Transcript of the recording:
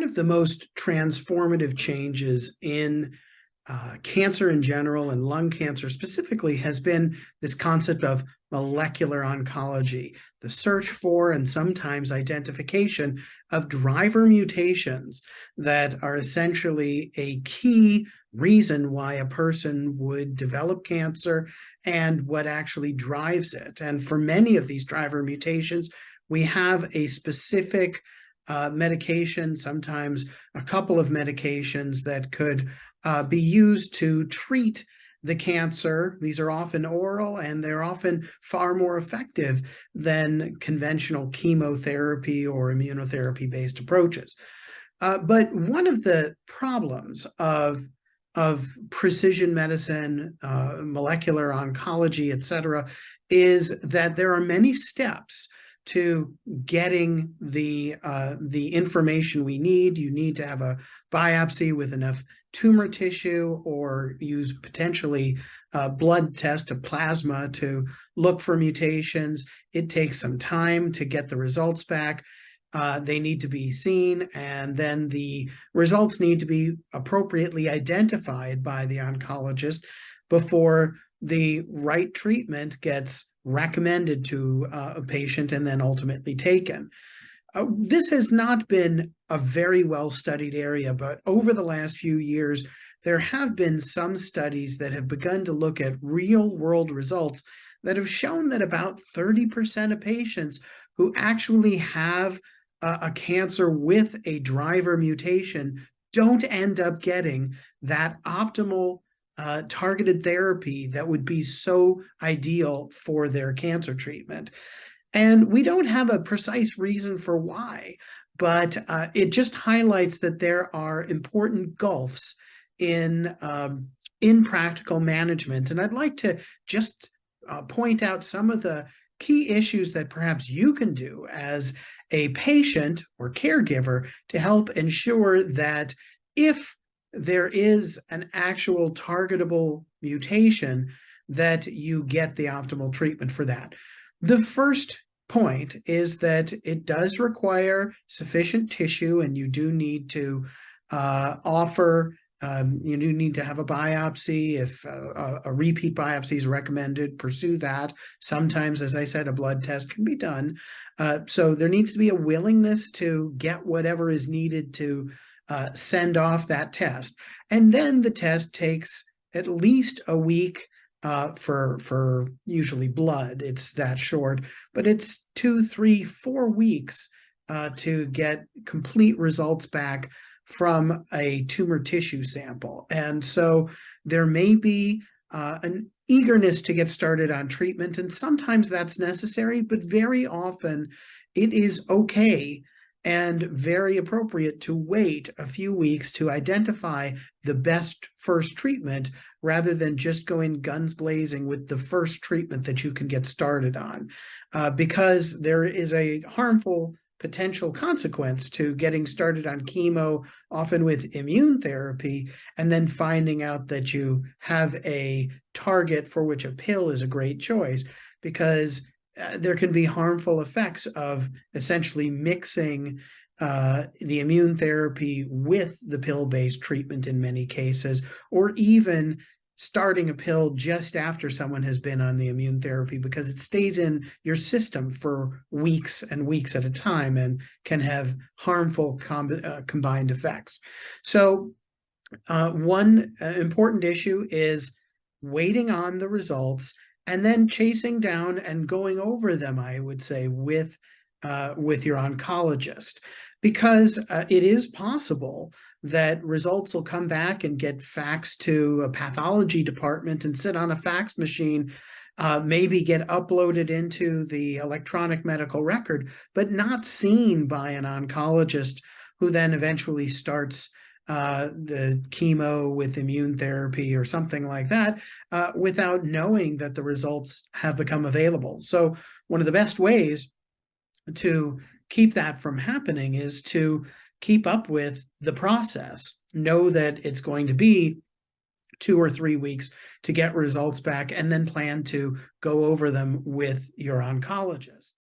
of the most transformative changes in cancer in general and lung cancer specifically has been this concept of molecular oncology, the search for and sometimes identification of driver mutations that are essentially a key reason why a person would develop cancer and what actually drives it. And for many of these driver mutations, we have a specific medication, sometimes a couple of medications that could be used to treat the cancer. These are often oral, and they're often far more effective than conventional chemotherapy or immunotherapy-based approaches. But one of the problems of precision medicine, molecular oncology, et cetera, is that there are many steps to getting the information we need. You need to have a biopsy with enough tumor tissue, or use potentially a blood test, a plasma, to look for mutations. It takes some time to get the results back. They need to be seen, and then the results need to be appropriately identified by the oncologist before the right treatment gets recommended to a patient and then ultimately taken. This has not been a very well-studied area, but over the last few years, there have been some studies that have begun to look at real-world results that have shown that about 30% of patients who actually have a cancer with a driver mutation don't end up getting that optimal targeted therapy that would be so ideal for their cancer treatment. And we don't have a precise reason for why, but it just highlights that there are important gulfs in practical management. And I'd like to just point out some of the key issues that perhaps you can do as a patient or caregiver to help ensure that if there is an actual targetable mutation, that you get the optimal treatment for that. The first point is that it does require sufficient tissue, and you do need to you do need to have a biopsy. If a repeat biopsy is recommended, pursue that. Sometimes, as I said, a blood test can be done. So there needs to be a willingness to get whatever is needed to send off that test. And then the test takes at least a week for usually blood. It's that short, but it's 2, 3, 4 weeks to get complete results back from a tumor tissue sample. And so there may be an eagerness to get started on treatment, and sometimes that's necessary, but very often it is okay and very appropriate to wait a few weeks to identify the best first treatment, rather than just going guns blazing with the first treatment that you can get started on, because there is a harmful potential consequence to getting started on chemo, often with immune therapy, and then finding out that you have a target for which a pill is a great choice, because there can be harmful effects of essentially mixing the immune therapy with the pill-based treatment in many cases, or even starting a pill just after someone has been on the immune therapy, because it stays in your system for weeks and weeks at a time and can have harmful combined effects. So one important issue is waiting on the results and then chasing down and going over them, I would say, with your oncologist, because it is possible that results will come back and get faxed to a pathology department and sit on a fax machine, maybe get uploaded into the electronic medical record, but not seen by an oncologist, who then eventually starts the chemo with immune therapy or something like that, without knowing that the results have become available. So one of the best ways to keep that from happening is to keep up with the process. Know that it's going to be 2 or 3 weeks to get results back, and then plan to go over them with your oncologist.